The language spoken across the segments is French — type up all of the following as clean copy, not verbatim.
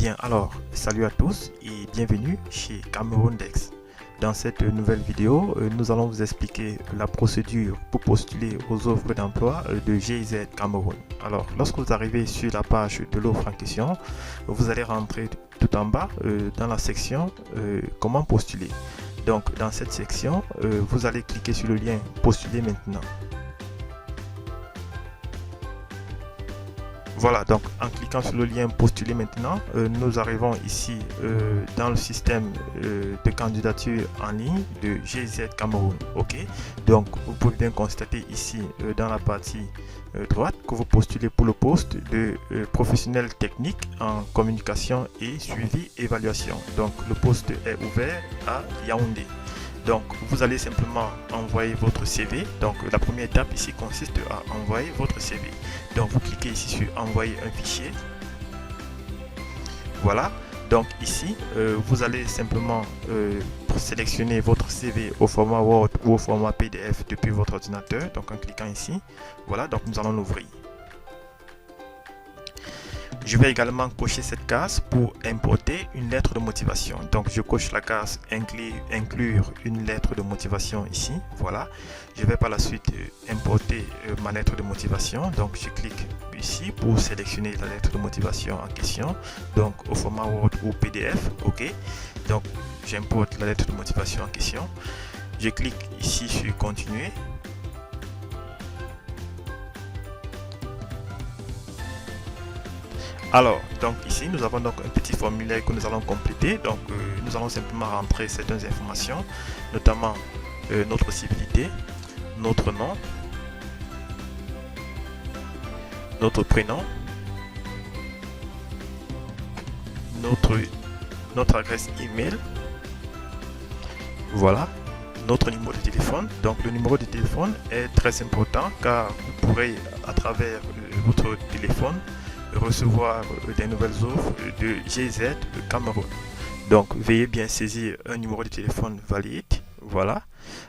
Bien, alors, salut à tous et bienvenue chez Cameroundex. Dans cette nouvelle vidéo, nous allons vous expliquer la procédure pour postuler aux offres d'emploi de GIZ Cameroun. Alors, lorsque vous arrivez sur la page de l'offre en question, vous allez rentrer tout en bas dans la section comment postuler. Donc, dans cette section, vous allez cliquer sur le lien postuler maintenant. Voilà, donc en cliquant sur le lien postuler maintenant, nous arrivons ici dans le système de candidature en ligne de GIZ Cameroun. Ok, donc vous pouvez bien constater ici dans la partie droite que vous postulez pour le poste de professionnel technique en communication et suivi évaluation. Donc le poste est ouvert à Yaoundé. Donc vous allez simplement envoyer votre CV. Donc la première étape ici consiste à envoyer votre CV. Donc vous cliquez ici sur envoyer un fichier. Voilà. Donc ici vous allez simplement sélectionner votre CV au format Word ou au format PDF depuis votre ordinateur. Donc en cliquant ici, voilà, donc nous allons l'ouvrir. Je vais également cocher cette case pour importer une lettre de motivation. Donc je coche la case inclure une lettre de motivation ici. Voilà. Je vais par la suite importer ma lettre de motivation. Donc je clique ici pour sélectionner la lettre de motivation en question. Donc au format Word ou PDF. OK. Donc j'importe la lettre de motivation en question. Je clique ici sur continuer. Alors, donc ici, nous avons donc un petit formulaire que nous allons compléter. Donc, nous allons simplement rentrer certaines informations, notamment notre civilité, notre nom, notre prénom, notre adresse email, voilà, notre numéro de téléphone. Donc, le numéro de téléphone est très important car vous pourrez, à travers votre téléphone, recevoir des nouvelles offres de GIZ Cameroun. Donc veuillez bien saisir un numéro de téléphone valide. Voilà.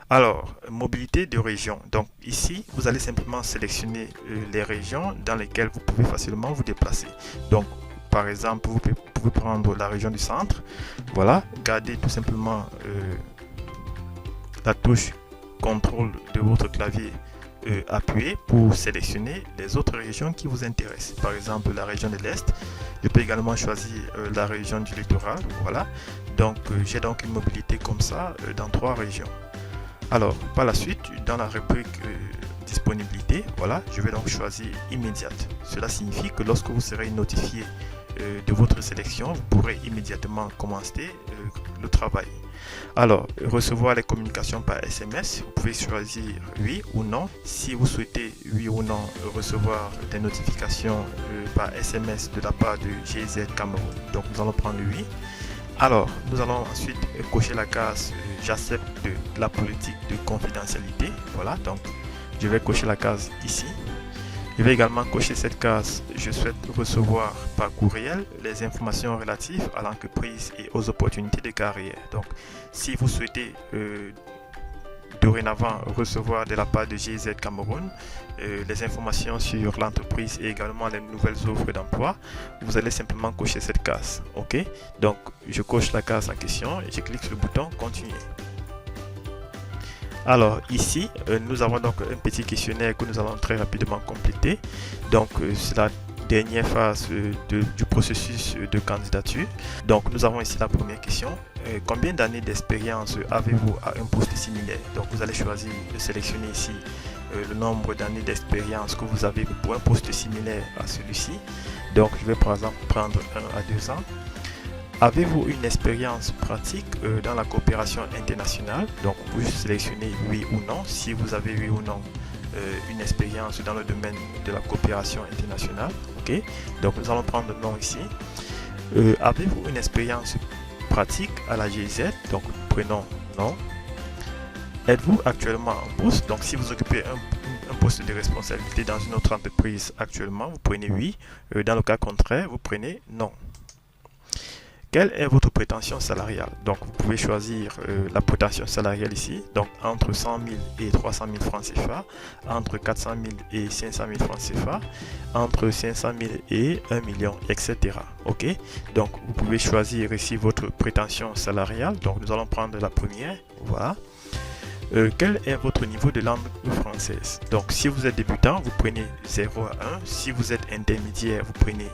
Alors, mobilité de région. Donc ici, vous allez simplement sélectionner les régions dans lesquelles vous pouvez facilement vous déplacer. Donc par exemple, vous pouvez prendre la région du centre. Voilà. Gardez tout simplement la touche contrôle de votre clavier appuyé pour sélectionner les autres régions qui vous intéressent. Par exemple, la région de l'Est. Je peux également choisir la région du littoral. Voilà. Donc, j'ai donc une mobilité comme ça dans 3 régions. Alors, par la suite, dans la rubrique disponibilité, voilà, je vais donc choisir immédiate. Cela signifie que lorsque vous serez notifié de votre sélection, vous pourrez immédiatement commencer le travail. Alors, recevoir les communications par SMS, vous pouvez choisir oui ou non. Si vous souhaitez oui ou non recevoir des notifications par SMS de la part de GIZ Cameroun, donc nous allons prendre oui. Alors, nous allons ensuite cocher la case j'accepte la politique de confidentialité. Voilà, donc je vais cocher la case ici. Je vais également cocher cette case je souhaite recevoir par courriel les informations relatives à l'entreprise et aux opportunités de carrière. Donc si vous souhaitez dorénavant recevoir de la part de GIZ Cameroun les informations sur l'entreprise et également les nouvelles offres d'emploi, vous allez simplement cocher cette case. OK, donc je coche la case en question et je clique sur le bouton continuer. Alors ici, nous avons donc un petit questionnaire que nous allons très rapidement compléter. Donc c'est la dernière phase du processus de candidature. Donc nous avons ici la première question. Combien d'années d'expérience avez-vous à un poste similaire? Donc vous allez choisir de sélectionner ici le nombre d'années d'expérience que vous avez pour un poste similaire à celui-ci. Donc je vais par exemple prendre 1 à 2 ans. Avez-vous une expérience pratique dans la coopération internationale? Donc vous pouvez sélectionner oui ou non si vous avez oui ou non une expérience dans le domaine de la coopération internationale. OK, donc nous allons prendre non ici. Avez-vous une expérience pratique à la GIZ? Donc prenons non. Êtes-vous actuellement en poste? Donc si vous occupez un poste de responsabilité dans une autre entreprise actuellement, vous prenez oui. Dans le cas contraire, vous prenez non. Quelle est votre prétention salariale? Donc, vous pouvez choisir la prétention salariale ici, donc entre 100 000 et 300 000 francs CFA, entre 400 000 et 500 000 francs CFA, entre 500 000 et 1 million, etc. Ok? Donc, vous pouvez choisir ici votre prétention salariale. Donc, nous allons prendre la première. Voilà. Quel est votre niveau de langue française? Donc, si vous êtes débutant, vous prenez 0 à 1. Si vous êtes intermédiaire, vous prenez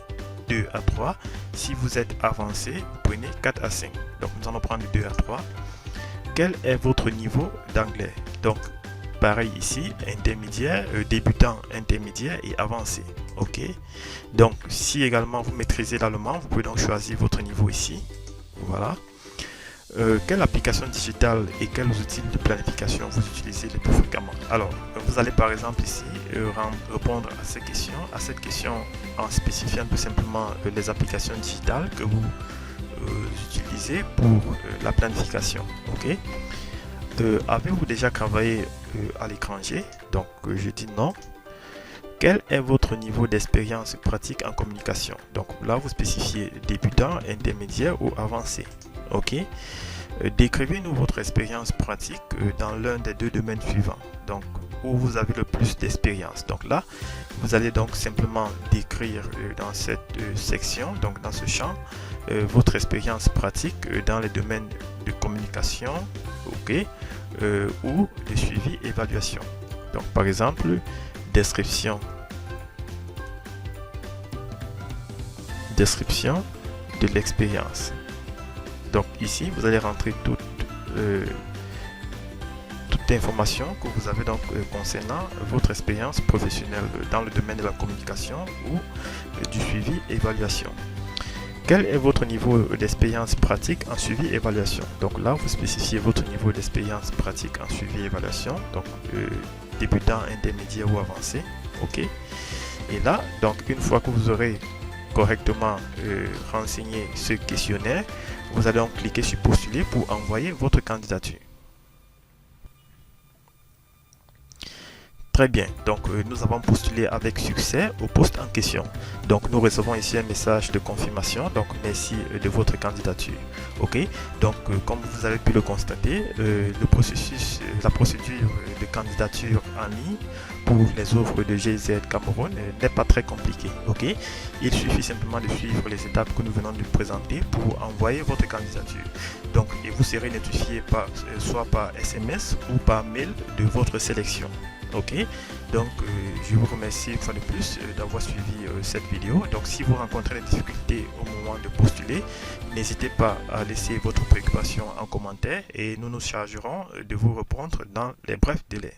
2 à 3. Si vous êtes avancé, vous prenez 4 à 5. Donc, nous allons prendre 2 à 3. Quel est votre niveau d'anglais? Donc, pareil ici, intermédiaire, débutant, intermédiaire et avancé. Ok. Donc, si également vous maîtrisez l'allemand, vous pouvez donc choisir votre niveau ici. Voilà. Quelle application digitale et quels outils de planification vous utilisez le plus fréquemment? Alors, vous allez par exemple ici répondre à ces questions, cette question en spécifiant tout simplement les applications digitales que vous utilisez pour la planification. Ok. Avez-vous déjà travaillé à l'étranger? Donc, je dis non. Quel est votre niveau d'expérience pratique en communication? Donc là, vous spécifiez débutant, intermédiaire ou avancé. Ok. Décrivez-nous votre expérience pratique dans l'un des deux domaines suivants. Donc, où vous avez le plus d'expérience. Donc là, vous allez donc simplement décrire dans cette section, donc dans ce champ, votre expérience pratique dans les domaines de communication, ok, ou de suivi évaluation. Donc, par exemple, description de l'expérience. Donc ici, vous allez rentrer toute information que vous avez donc concernant votre expérience professionnelle dans le domaine de la communication ou du suivi évaluation. Quel est votre niveau d'expérience pratique en suivi évaluation? Donc là, vous spécifiez votre niveau d'expérience pratique en suivi évaluation, donc débutant, intermédiaire ou avancé. Ok. Et là, donc une fois que vous aurez correctement renseigné ce questionnaire, vous allez donc cliquer sur postuler pour envoyer votre candidature. Très bien, donc nous avons postulé avec succès au poste en question. Donc nous recevons ici un message de confirmation, donc merci de votre candidature. Ok, donc comme vous avez pu le constater, la procédure de candidature en ligne pour les offres de GIZ Cameroun n'est pas très compliquée. Ok, il suffit simplement de suivre les étapes que nous venons de présenter pour envoyer votre candidature. Donc et vous serez notifié soit par SMS ou par mail de votre sélection. Ok, donc je vous remercie une fois de plus d'avoir suivi cette vidéo. Donc si vous rencontrez des difficultés au moment de postuler, n'hésitez pas à laisser votre préoccupation en commentaire et nous nous chargerons de vous répondre dans les brefs délais.